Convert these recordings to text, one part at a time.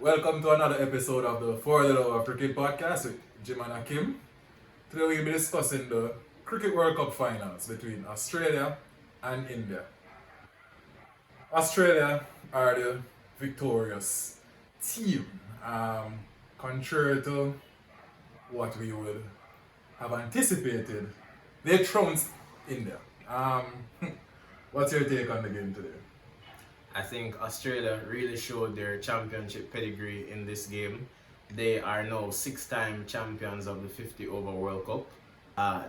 Welcome to another episode of the For the Love of Cricket podcast with Jim and Akim. Today we'll be discussing the Cricket World Cup finals between Australia and India. Australia are the victorious team, contrary to what we would have anticipated. They trounced India. What's your take on the game today? I think Australia really showed their championship pedigree in this game. They are now 6-time champions of the 50 over World Cup.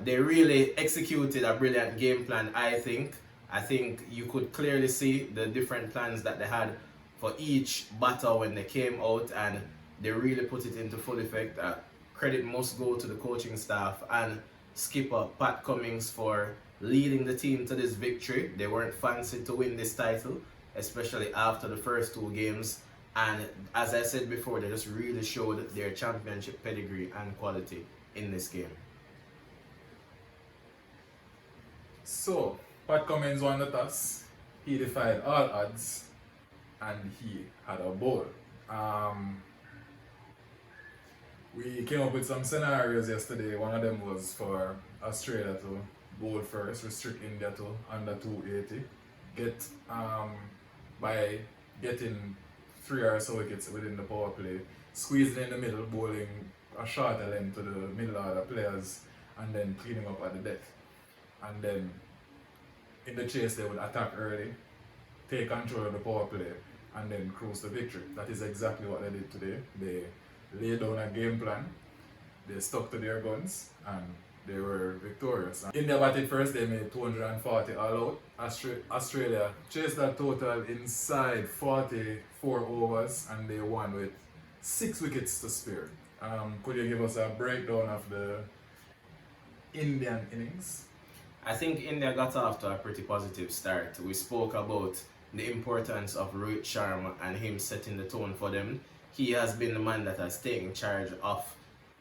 They really executed a brilliant game plan, I think. I think you could clearly see the different plans that they had for each batter when they came out, and they really put it into full effect. Credit must go to the coaching staff and skipper Pat Cummins for leading the team to this victory. They weren't fancy to win this title, especially after the first two games. And as I said before, they just really showed their championship pedigree and quality in this game. So, Pat Cummins won the toss. He defied all odds and he had a bowl. We came up with some scenarios yesterday. One of them was for Australia to bowl first, restrict India to under 280, by getting 3 or so wickets within the power play, squeezing in the middle, bowling a shorter length to the middle order players, and then cleaning up at the deck. And then in the chase, they would attack early, take control of the power play, and then cruise to victory. That is exactly what they did today. They laid down a game plan, they stuck to their guns, and they were victorious. India batted first, they made 240 all out. Australia chased that total inside 44 overs and they won with 6 wickets to spare. Could you give us a breakdown of the Indian innings? I think India got off to a pretty positive start. We spoke about the importance of Rohit Sharma and him setting the tone for them. He has been the man that has taken charge of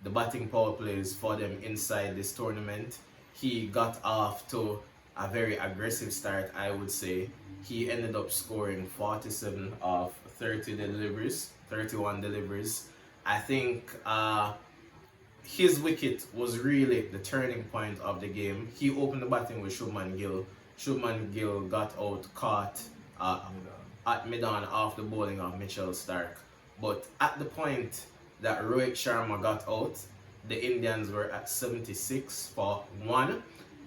the batting power plays for them inside this tournament. He got off to a very aggressive start, I would say. He ended up scoring 47 of 31 deliveries. I think his wicket was really the turning point of the game. He opened the batting with Shubman Gill. Shubman Gill got out caught at mid-on off the bowling of Mitchell Starc. But at the point that Rohit Sharma got out, the Indians were at 76 for 1.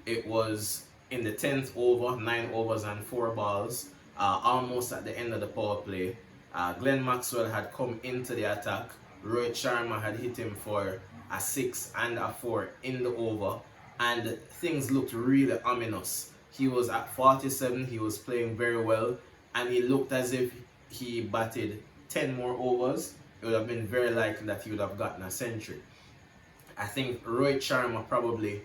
It was in the 10th over, 9 overs and 4 balls, almost at the end of the power play. Glenn Maxwell had come into the attack. Rohit Sharma had hit him for a 6 and a 4 in the over, and things looked really ominous. He was at 47, he was playing very well, and he looked as if he batted 10 more overs. It would have been very likely that he would have gotten a century. I think Rohit Sharma probably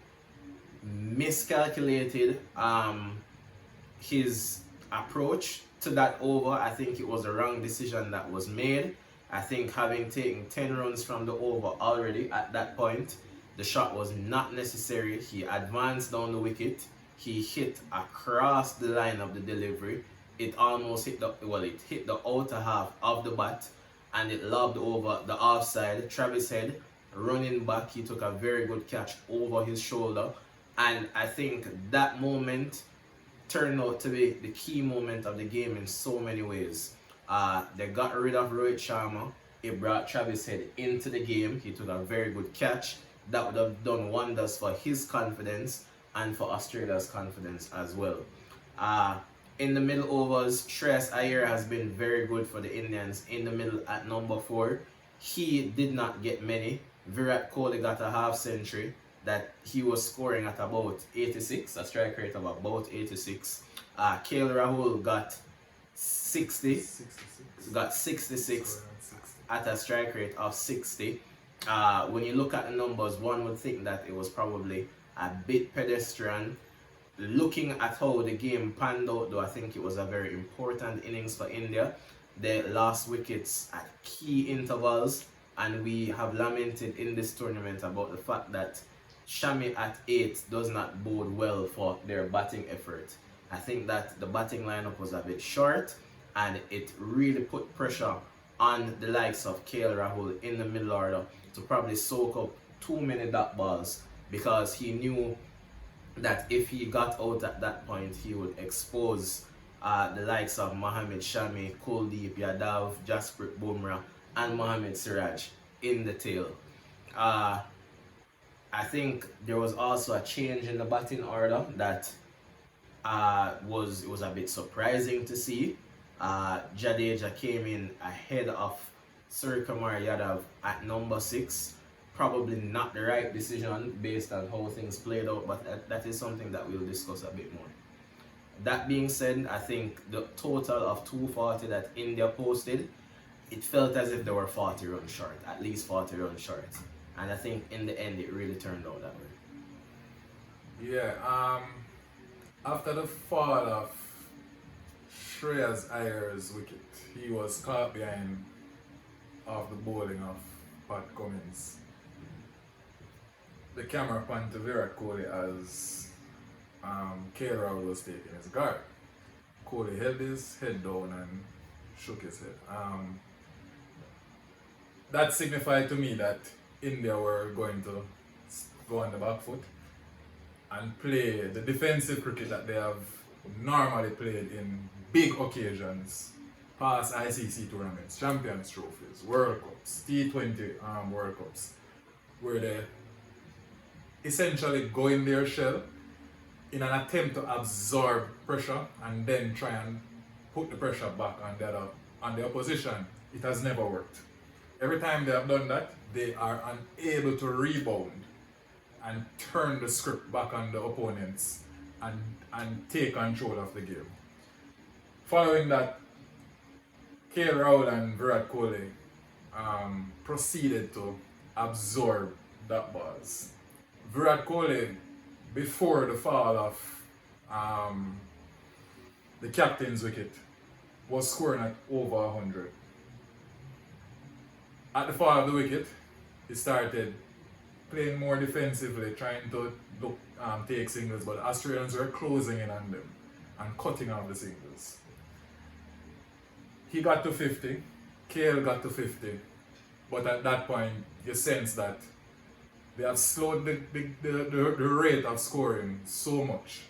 miscalculated his approach to that over. I think it was a wrong decision that was made. I think having taken 10 runs from the over already at that point, the shot was not necessary. He advanced down the wicket. He hit across the line of the delivery. It almost hit it hit the outer half of the bat, and it lobbed over the offside. Travis Head running back, he took a very good catch over his shoulder, and I think that moment turned out to be the key moment of the game in so many ways. They got rid of Rohit Sharma. It brought Travis Head into the game. He took a very good catch. That would have done wonders for his confidence and for Australia's confidence as well. In the middle overs, Shreyas Iyer has been very good for the Indians in the middle at number 4. He did not get many. Virat Kohli got a half century that he was scoring at about 86, a strike rate of about 86. KL Rahul got 66 at a strike rate of 60. When you look at the numbers, one would think that it was probably a bit pedestrian. Looking at how the game panned out, though, I think it was a very important innings for India. They lost wickets at key intervals, and we have lamented in this tournament about the fact that Shami at 8 does not bode well for their batting effort. I think that the batting lineup was a bit short, and it really put pressure on the likes of KL Rahul in the middle order to probably soak up too many dot balls, because he knew that if he got out at that point, he would expose the likes of Mohamed Shami, Kuldeep Yadav, Jasprit Bumrah, and Mohamed Siraj in the tail. I think there was also a change in the batting order that was a bit surprising to see. Jadeja came in ahead of Suryakumar Yadav at number 6. Probably not the right decision based on how things played out, but that is something that we'll discuss a bit more. That being said, I think the total of 240 that India posted, it felt as if they were 40 runs short, at least 40 runs short. And I think in the end it really turned out that way. Yeah, after the fall of Shreyas Iyer's wicket, he was caught behind off the bowling of Pat Cummins. The camera panned to Virat Kohli as KL Rahul was taking his guard. Kohli held his head down and shook his head. That signified to me that India were going to go on the back foot and play the defensive cricket that they have normally played in big occasions, past ICC tournaments, Champions Trophies, World Cups, T20 World Cups, where they essentially go in their shell in an attempt to absorb pressure and then try and put the pressure back on the opposition. It has never worked. Every time they have done that, they are unable to rebound and turn the script back on the opponents and take control of the game. Following that, KL Rahul and Virat Kohli proceeded to absorb that balls. Virat Kohli, before the fall of the captain's wicket, was scoring at over 100. At the fall of the wicket, he started playing more defensively, trying to take singles, but the Australians were closing in on them and cutting off the singles. He got to 50, KL got to 50, but at that point you sense that they have slowed the rate of scoring so much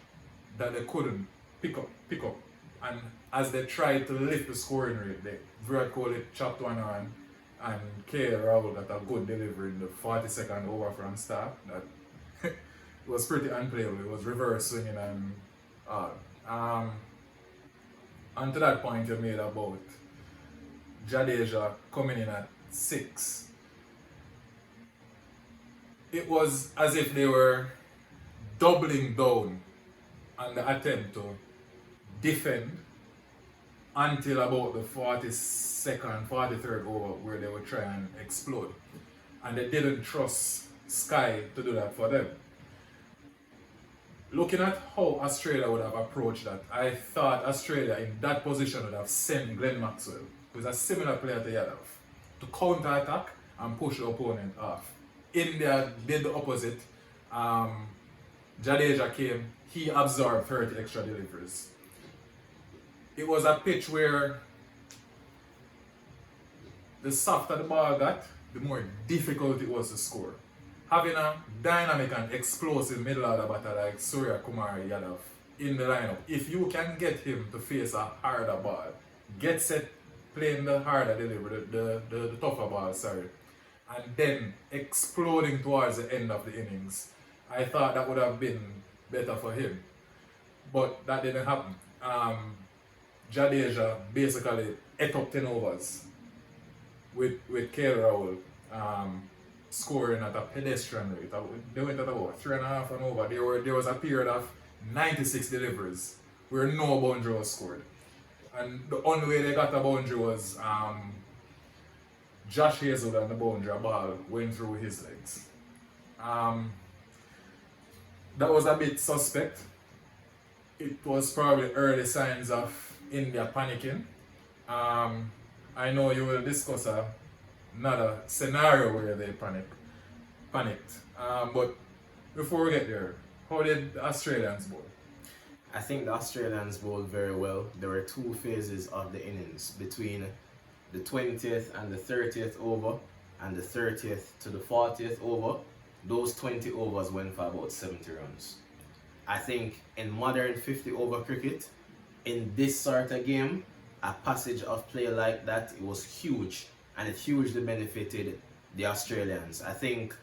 that they couldn't pick up. And as they tried to lift the scoring rate, Virat Kohli chopped one on, and KL Rahul got a good delivery in the 42nd over from start. That it was pretty unplayable. It was reverse swinging and all. And to that point you made about Jadeja coming in at 6. It was as if they were doubling down on the attempt to defend until about the 42nd, 43rd over, where they would try and explode. And they didn't trust Sky to do that for them. Looking at how Australia would have approached that, I thought Australia in that position would have sent Glenn Maxwell, who is a similar player to Yadav, to counter-attack and push the opponent off. India did the opposite. Jadeja came, he absorbed 30 extra deliveries. It was a pitch where the softer the ball got, the more difficult it was to score. Having a dynamic and explosive middle order batter like Suryakumar Yadav in the lineup, if you can get him to face a harder ball, get set playing the harder delivery, the tougher ball, and then exploding towards the end of the innings, I thought that would have been better for him. But that didn't happen. Jadeja basically ate up 10 overs with KL Rahul scoring at a pedestrian rate. They went at about 3.5 and over. There was a period of 96 deliveries where no boundary was scored. And the only way they got a boundary was Josh Hazel and the boundary, a ball went through his legs. That was a bit suspect. It was probably early signs of India panicking. I know you will discuss another scenario where they panicked. But before we get there, how did the Australians bowl? I think the Australians bowled very well. There were 2 phases of the innings between the 20th and the 30th over, and the 30th to the 40th over, those 20 overs went for about 70 runs. I think in modern 50 over cricket, in this sort of game, a passage of play like that, it was huge, and it hugely benefited the Australians. I think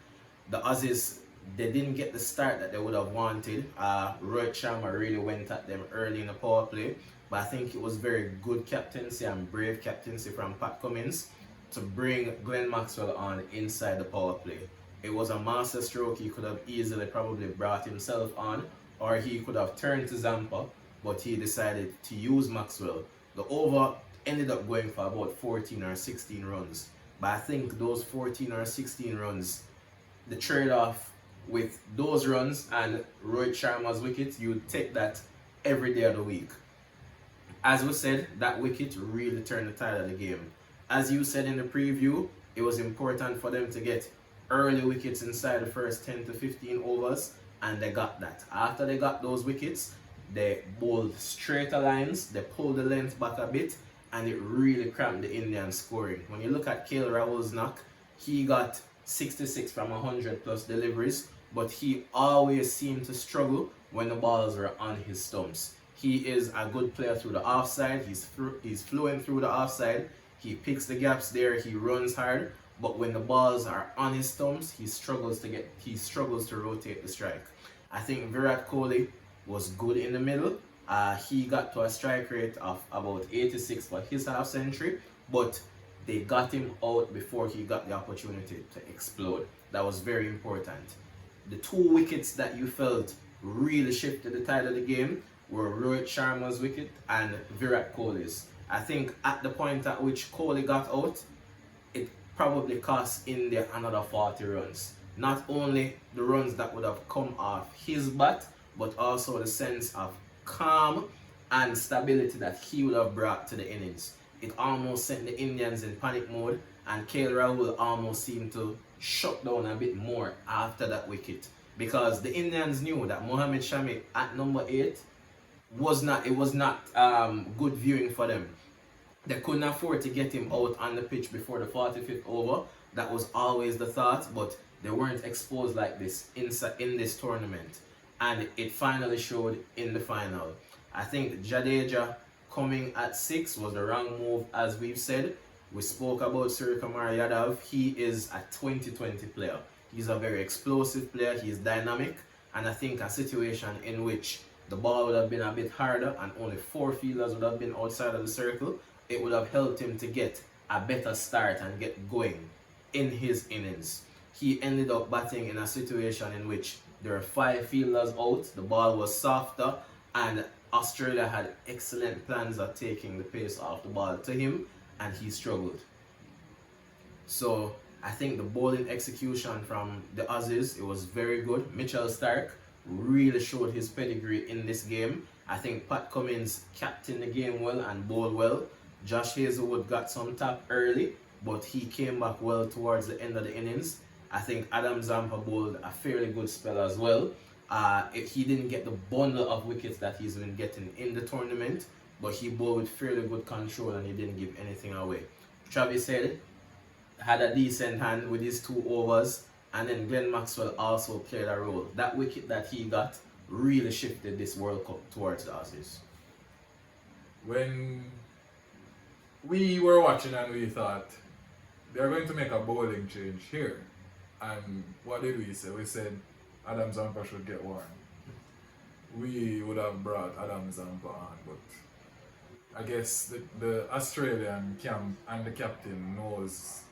the Aussies, they didn't get the start that they would have wanted. Rohit Sharma really went at them early in the power play, but I think it was very good captaincy and brave captaincy from Pat Cummins to bring Glenn Maxwell on inside the power play. It was a master stroke. He could have easily probably brought himself on, or he could have turned to Zampa, but he decided to use Maxwell. The over ended up going for about 14 or 16 runs, but I think those 14 or 16 runs, the trade-off with those runs and Rohit Sharma's wicket, you take that every day of the week. As we said, that wicket really turned the tide of the game. As you said in the preview, it was important for them to get early wickets inside the first 10 to 15 overs, and they got that. After they got those wickets, they bowled straighter lines, they pulled the length back a bit, and it really cramped the Indian scoring. When you look at KL Rahul's knock, he got 66 from 100 plus deliveries, but he always seemed to struggle when the balls were on his stumps. He is a good player through the offside, he's fluent through the offside, he picks the gaps there, he runs hard, but when the balls are on his stumps, he struggles to rotate the strike. I think Virat Kohli was good in the middle. He got to a strike rate of about 86 for his half century, but they got him out before he got the opportunity to explode. That was very important. The two wickets that you felt really shifted the tide of the game were Rohit Sharma's wicket and Virat Kohli's. I think at the point at which Kohli got out, it probably cost India another 40 runs. Not only the runs that would have come off his bat, but also the sense of calm and stability that he would have brought to the innings. It almost sent the Indians in panic mode, and KL Rahul almost seemed to shut down a bit more after that wicket, because the Indians knew that Mohammad Shami at number 8 was not good viewing for them. They couldn't afford to get him out on the pitch before the 45th over. That was always the thought, but they weren't exposed like this in this tournament, and it finally showed in the final. I think Jadeja coming at 6 was the wrong move, as we've said. We spoke about Suryakumar Yadav. He is a 2020 player. He's a very explosive player. He's dynamic, and I think a situation in which the ball would have been a bit harder and only 4 fielders would have been outside of the circle, it would have helped him to get a better start and get going in his innings. He ended up batting in a situation in which there were 5 fielders out, the ball was softer, and Australia had excellent plans of taking the pace off the ball to him, and he struggled. So I think the bowling execution from the Aussies, it was very good. Mitchell Starc really showed his pedigree in this game. I think Pat Cummins captained the game well and bowled well. Josh Hazelwood got some tap early, but he came back well towards the end of the innings. I think Adam Zampa bowled a fairly good spell as well. He didn't get the bundle of wickets that he's been getting in the tournament, but he bowled with fairly good control and he didn't give anything away. Travis Head had a decent hand with his 2 overs, and then Glenn Maxwell also played a role. That wicket that he got really shifted this World Cup towards the Aussies. When we were watching and we thought they're going to make a bowling change here, and what did we say? We said Adam Zampa should get one. We would have brought Adam Zampa on, but I guess the Australian camp and the captain knows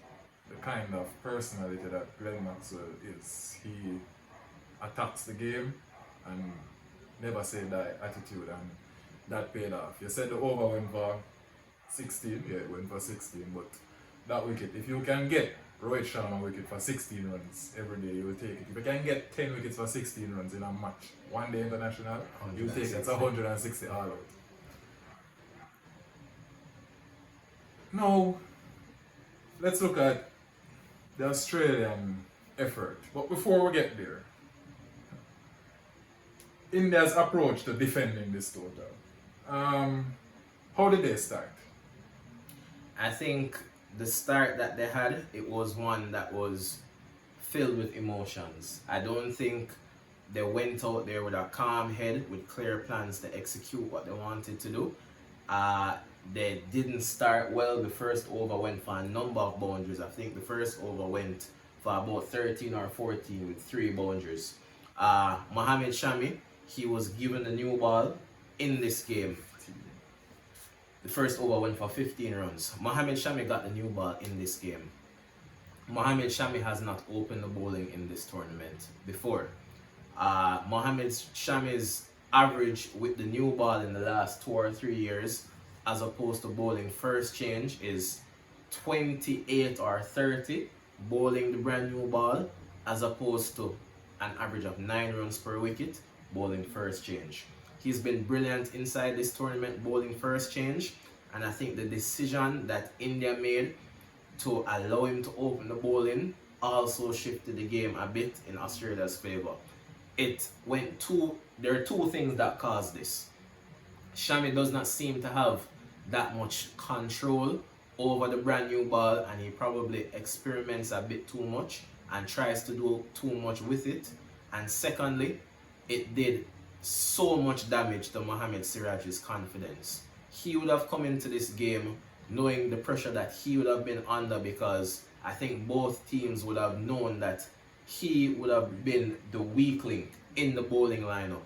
the kind of personality that Glenn Maxwell is. He attacks the game and never say die attitude, and that paid off. You said the over went for 16, yeah, it went for 16, but that wicket, if you can get Rohit Sharma wicket for 16 runs every day, you will take it. If you can get 10 wickets for 16 runs in a match, one day international, you take it. It's 160 all out. Now, let's look at the Australian effort. But before we get there, India's approach to defending this total. How did they start? I think the start that they had, it was one that was filled with emotions. I don't think they went out there with a calm head with clear plans to execute what they wanted to do. They didn't start well. The first over went for a number of boundaries. I think the first over went for about 13 or 14 with 3 boundaries. Mohamed Shami, he was given the new ball in this game. The first over went for 15 runs. Mohamed Shami got the new ball in this game. Mohamed Shami has not opened the bowling in this tournament before. Mohamed Shami's average with the new ball in the last 2 or 3 years, as opposed to bowling first change, is 28 or 30 bowling the brand new ball, as opposed to an average of 9 runs per wicket bowling first change. He's been brilliant inside this tournament bowling first change, and I think the decision that India made to allow him to open the bowling also shifted the game a bit in Australia's favour. There are 2 things that caused this. Shami does not seem to have that much control over the brand new ball, and he probably experiments a bit too much and tries to do too much with it. And secondly, it did so much damage to Mohammad Siraj's confidence. He would have come into this game knowing the pressure that he would have been under, because I think both teams would have known that he would have been the weak link in the bowling lineup.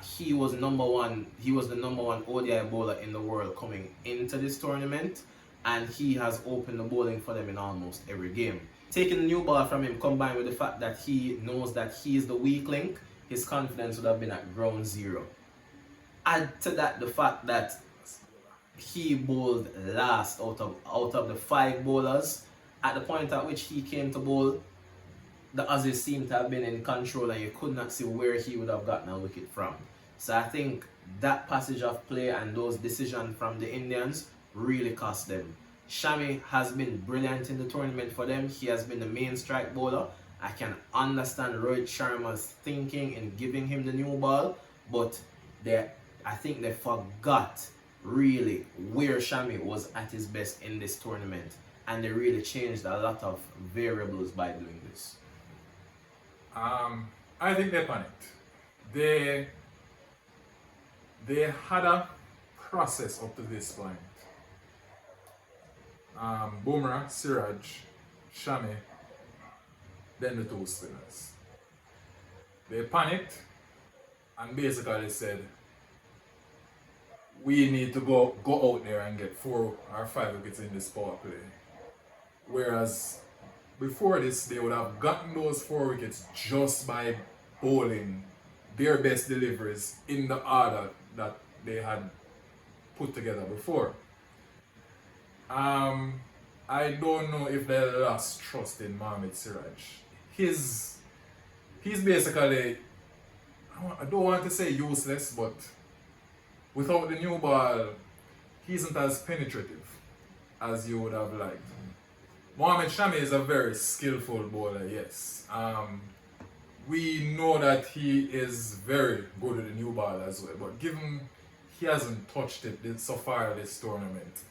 He was the number one ODI bowler in the world coming into this tournament, and he has opened the bowling for them in almost every game. Taking the new ball from him, combined with the fact that he knows that he is the weak link, his confidence would have been at ground zero. Add to that the fact that he bowled last out of the 5 bowlers. At the point at which he came to bowl, the Aussies seemed to have been in control, and you could not see where he would have gotten a wicket from. So I think that passage of play and those decisions from the Indians really cost them. Shami has been brilliant in the tournament for them. He has been the main strike bowler. I can understand Rohit Sharma's thinking in giving him the new ball, but I think they forgot really where Shami was at his best in this tournament, and they really changed a lot of variables by doing this. I think they panicked. They had a process up to this point. Bumrah, Siraj, Shami, then the 2 spinners. They panicked and basically said, we need to go out there and get 4 or 5 wickets in this power play. Whereas before this, they would have gotten those 4 wickets just by bowling their best deliveries in the order that they had put together before. I don't know if they lost trust in Mohammad Siraj. He's basically, I don't want to say useless, but without the new ball, he isn't as penetrative as you would have liked. Mohamed Shami is a very skillful bowler, yes. We know that he is very good with the new ball as well, but given he hasn't touched it so far this tournament,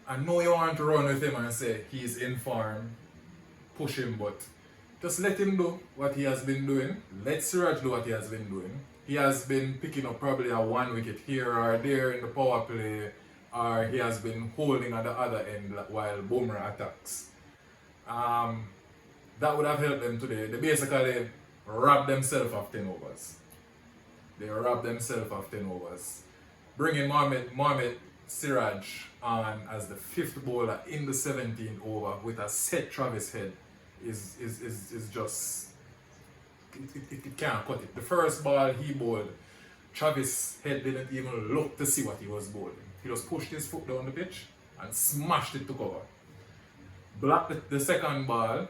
I know you want to run with him and say he's in form, push him, but just let him do what he has been doing. Let Siraj do what he has been doing. He has been picking up probably a 1 wicket here or there in the power play, or he has been holding at the other end while Bumrah attacks. That would have helped them today. They basically robbed themselves of 10 overs. They robbed themselves of 10 overs. Bringing Mohammad Siraj on as the 5th bowler in the 17th over with a set Travis head is just, it can't cut it. The first ball he bowled, Travis head didn't even look to see what he was bowling. He just pushed his foot down the pitch and smashed it to cover. Blocked the second ball,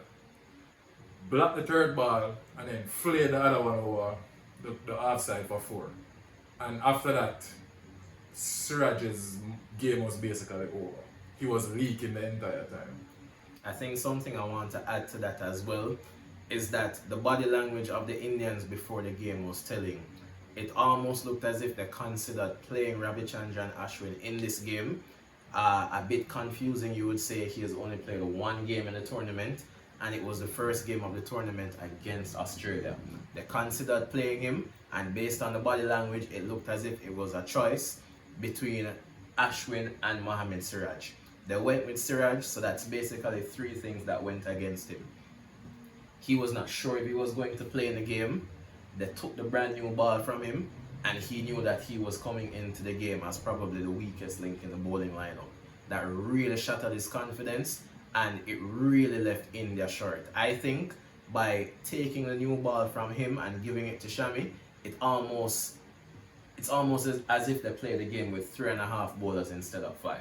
blocked the third ball, and then flayed the other one over the offside for 4. And after that, Siraj's game was basically over. He was leaking the entire time. I think something I want to add to that as well is that the body language of the Indians before the game was telling. It almost looked as if they considered playing Ravichandran Ashwin in this game, A bit confusing, you would say. He has only played one game in the tournament, and it was the first game of the tournament against Australia. They considered playing him, and based on the body language, it looked as if it was a choice between Ashwin and Mohamed Siraj. They went with Siraj, so that's basically three things that went against him. He was not sure if he was going to play in the game. They took the brand new ball from him, and he knew that he was coming into the game as probably the weakest link in the bowling lineup. That really shattered his confidence, and it really left India short. I think by taking the new ball from him and giving it to Shami, it's almost as if they played the game with 3.5 bowlers instead of 5.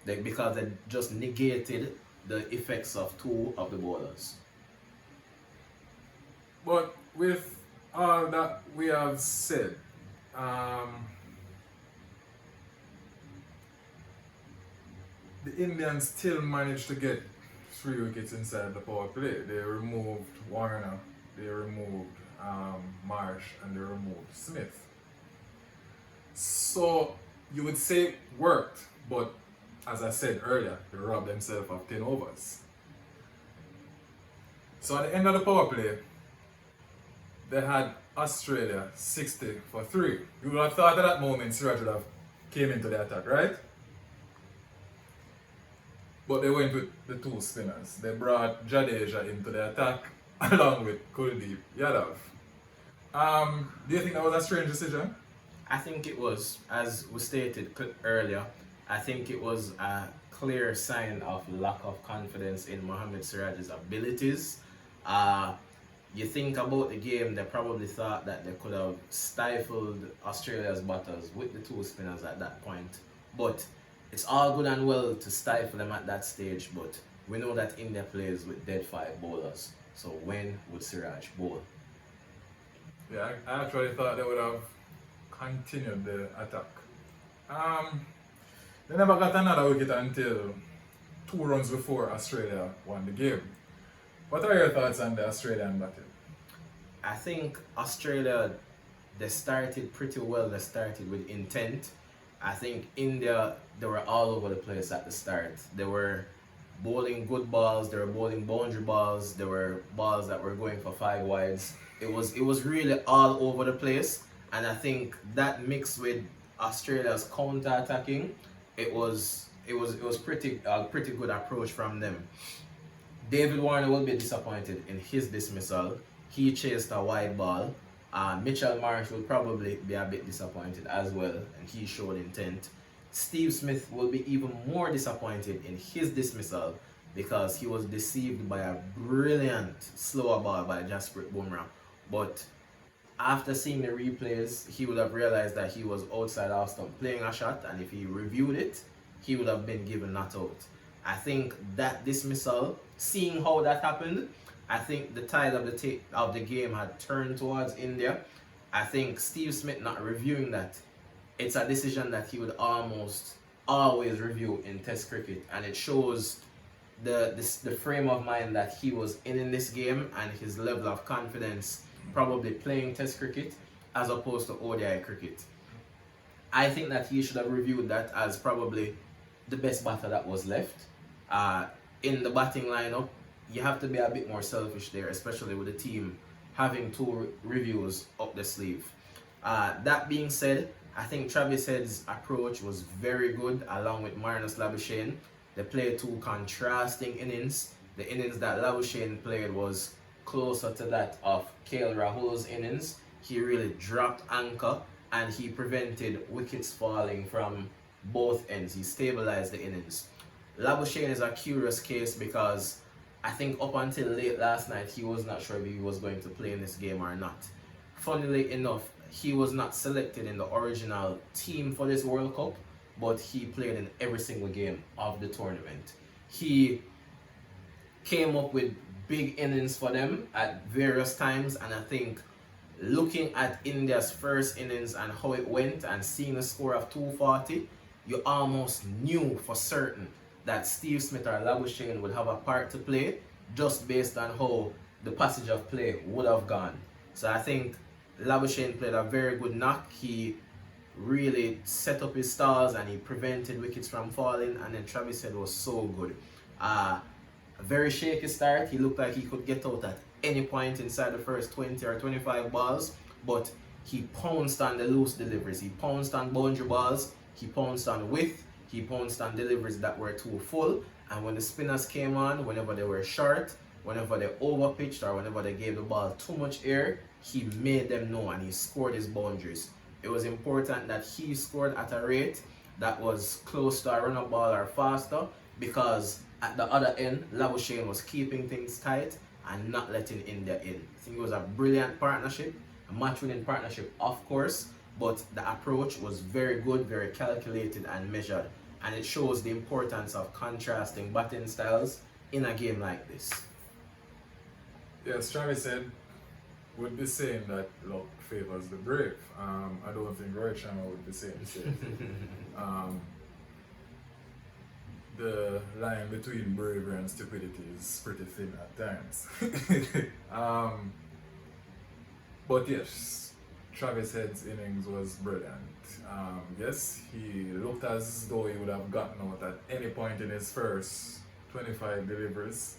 Because they just negated the effects of 2 of the bowlers. But with all that we have said, the Indians still managed to get 3 wickets inside the power play. They removed Warner, they removed Marsh, and they removed Smith. So you would say it worked, but as I said earlier, they robbed themselves of 10 overs. So at the end of the power play, they had Australia 60 for 3. You would have thought at that moment Siraj would have came into the attack, right? But they went with the 2 spinners. They brought Jadeja into the attack along with Kuldeep Yadav. Do you think that was a strange decision? I think it was, as was stated earlier, I think it was a clear sign of lack of confidence in Mohamed Siraj's abilities. You think about the game, they probably thought that they could have stifled Australia's batters with the 2 spinners at that point. But it's all good and well to stifle them at that stage, but we know that India plays with dead 5 bowlers. So when would Siraj bowl? Yeah, I actually thought they would have continued the attack. They never got another wicket until 2 runs before Australia won the game. What are your thoughts on the Australian batting? I think Australia, they started pretty well. They started with intent. I think India, they were all over the place at the start. They were bowling good balls, they were bowling boundary balls, there were balls that were going for 5 wides. It was really all over the place, and I think that mixed with Australia's counter-attacking, it was pretty good approach from them. David Warner will be disappointed in his dismissal. He chased a wide ball. Mitchell Marsh will probably be a bit disappointed as well, and he showed intent. Steve Smith will be even more disappointed in his dismissal because he was deceived by a brilliant slower ball by Jasprit Bumrah. But after seeing the replays, he would have realized that he was outside off stump playing a shot, and if he reviewed it, he would have been given not out. I think that dismissal, seeing how that happened, I think the tide of the game had turned towards India. I think Steve Smith not reviewing that, it's a decision that he would almost always review in Test cricket, and it shows the frame of mind that he was in this game and his level of confidence probably playing Test cricket as opposed to ODI cricket. I think that he should have reviewed that as probably the best batter that was left. In the batting lineup, you have to be a bit more selfish there, especially with the team having 2 reviews up the sleeve. That being said, I think Travis Head's approach was very good along with Marnus Labuschagne. They played 2 contrasting innings. The innings that Labuschagne played was closer to that of KL Rahul's innings. He really dropped anchor and he prevented wickets falling from both ends. He stabilized the innings. Labuschagne is a curious case because I think up until late last night he was not sure if he was going to play in this game or not. Funnily enough, he was not selected in the original team for this World Cup, but he played in every single game of the tournament. He came up with big innings for them at various times, and I think looking at India's first innings and how it went and seeing a score of 240, you almost knew for certain that Steve Smith or Labuschagne would have a part to play just based on how the passage of play would have gone. So I think Labuschagne played a very good knock. He really set up his stars and he prevented wickets from falling. And then Travis Head was so good. A very shaky start. He looked like he could get out at any point inside the first 20 or 25 balls, but he pounced on the loose deliveries. He pounced on boundary balls. He pounced on width. He pounced on deliveries that were too full. And when the spinners came on, whenever they were short, whenever they overpitched, or whenever they gave the ball too much air, he made them know and he scored his boundaries. It was important that he scored at a rate that was close to a run-up ball or faster, because at the other end, Labuschagne was keeping things tight and not letting India in. I think it was a brilliant partnership, a match-winning partnership, of course, but the approach was very good, very calculated and measured. And it shows the importance of contrasting batting styles in a game like this. Yes, Travis said would be saying that luck favors the brave. I don't think Rohit Sharma would be saying the same. The line between bravery and stupidity is pretty thin at times. But yes, Travis Head's innings was brilliant. Yes, he looked as though he would have gotten out at any point in his first 25 deliveries.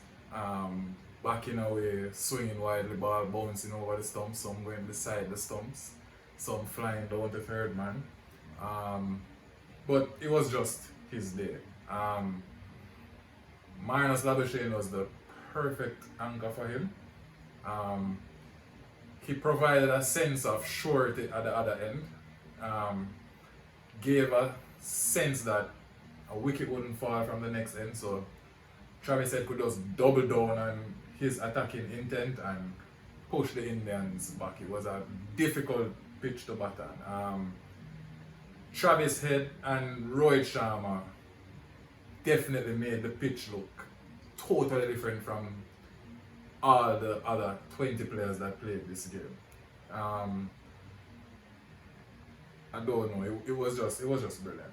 Backing away, swinging widely, ball bouncing over the stumps, some going beside the stumps, some flying down to third man. But it was just his day. Marnus Labuschagne was the perfect anchor for him. He provided a sense of surety at the other end. Gave a sense that a wicket wouldn't fall from the next end, so Travis Head could just double down on his attacking intent and push the Indians back. It was a difficult pitch to bat on. Travis Head and Rohit Sharma definitely made the pitch look totally different from all the other 20 players that played this game. I don't know, it was just brilliant.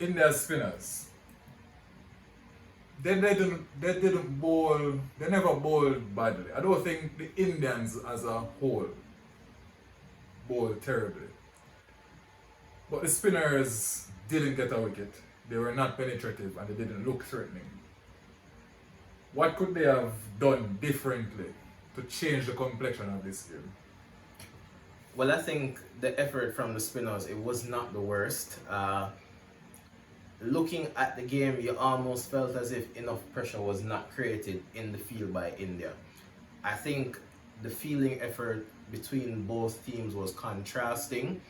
India's spinners, they didn't bowl, they never bowled badly. I don't think the Indians as a whole bowled terribly. But the spinners didn't get a wicket. They were not penetrative and they didn't look threatening. What could they have done differently to change the complexion of this game? Well, I think the effort from the spinners, it was not the worst. Looking at the game, you almost felt as if enough pressure was not created in the field by India. I think the fielding effort between both teams was contrasting.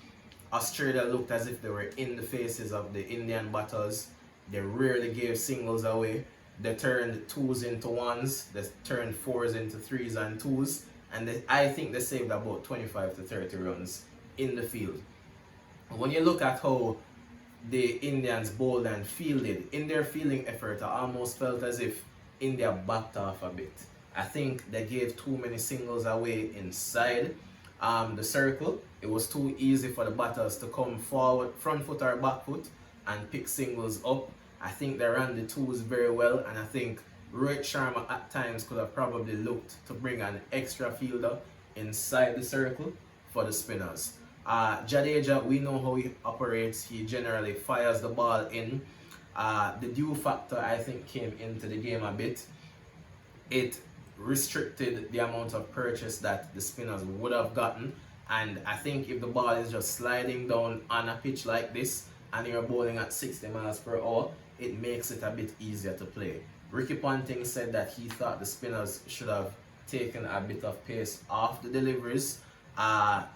Australia looked as if they were in the faces of the Indian batters. They rarely gave singles away. They turned twos into ones. They turned fours into threes and twos. And I think they saved about 25 to 30 runs in the field. When you look at how the Indians bowled and fielded, in their fielding effort, I almost felt as if India backed off a bit. I think they gave too many singles away inside the circle. It was too easy for the batters to come forward, front foot or back foot, and pick singles up. I think they ran the twos very well, and I think Rohit Sharma at times could have probably looked to bring an extra fielder inside the circle for the spinners. Jadeja, we know how he operates. He generally fires the ball in. The dew factor, I think, came into the game a bit. It restricted the amount of purchase that the spinners would have gotten. And I think if the ball is just sliding down on a pitch like this and you're bowling at 60 miles per hour, it makes it a bit easier to play. Ricky Ponting said that he thought the spinners should have taken a bit of pace off the deliveries. I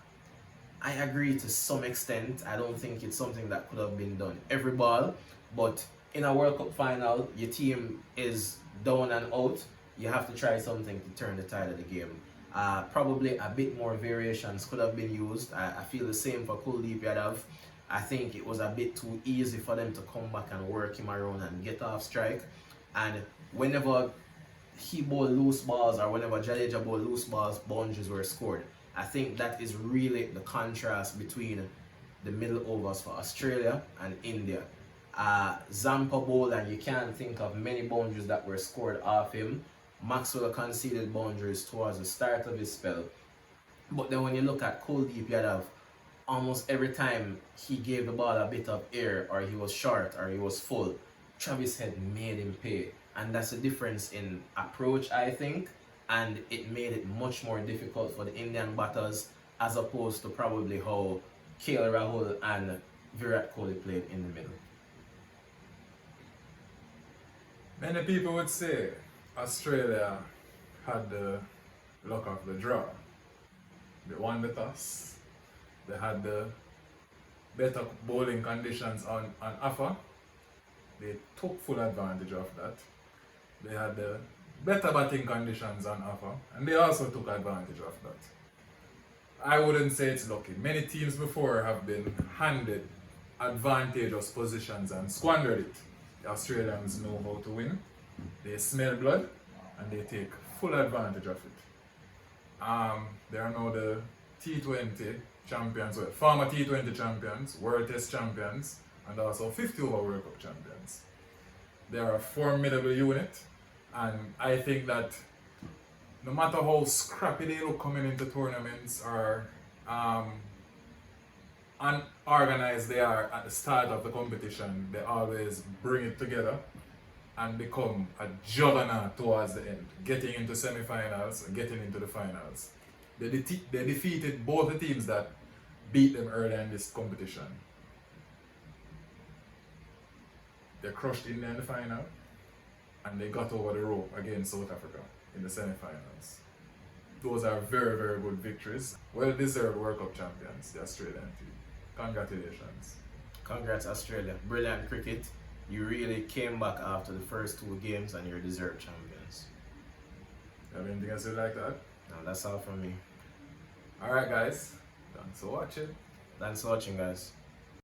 agree to some extent. I don't think it's something that could have been done every ball, but in a World Cup final, your team is down and out. You have to try something to turn the tide of the game. Probably a bit more variations could have been used. I feel the same for Kuldeep Yadav. I think it was a bit too easy for them to come back and work him around and get off strike. And whenever he bowled loose balls or whenever Jadeja bowled loose balls, boundaries were scored. I think that is really the contrast between the middle overs for Australia and India. Zampa bowled and you can't think of many boundaries that were scored off him. Maxwell conceded boundaries towards the start of his spell. But then when you look at Kuldeep Yadav, almost every time he gave the ball a bit of air, or he was short, or he was full, Travis Head made him pay. And that's a difference in approach, I think. And it made it much more difficult for the Indian batters, as opposed to probably how KL Rahul and Virat Kohli played in the middle. Many people would say Australia had the luck of the draw. They won the toss. They had the better bowling conditions on offer. They took full advantage of that. They had the better batting conditions on offer, and they also took advantage of that. I wouldn't say it's lucky. Many teams before have been handed advantageous positions and squandered it. The Australians know how to win. They smell blood and they take full advantage of it. They are now the T20 champions, well, former T20 champions, World Test champions, and also 50 over World Cup champions. They are a formidable unit, and I think that no matter how scrappy they look coming into tournaments or unorganized they are at the start of the competition, they always bring it together and become a juggernaut towards the end, getting into semi-finals and getting into the finals. They defeated both the teams that beat them earlier in this competition. They crushed India in the final, and they got over the rope against South Africa in the semi-finals. Those are very, very good victories. Well-deserved World Cup champions, the Australian team. Congratulations. Congrats, Australia. Brilliant cricket. You really came back after the first two games, and you're deserved champions. You have anything else you'd like to add? No, that's all from me. Alright guys, thanks for watching. Thanks for watching, guys.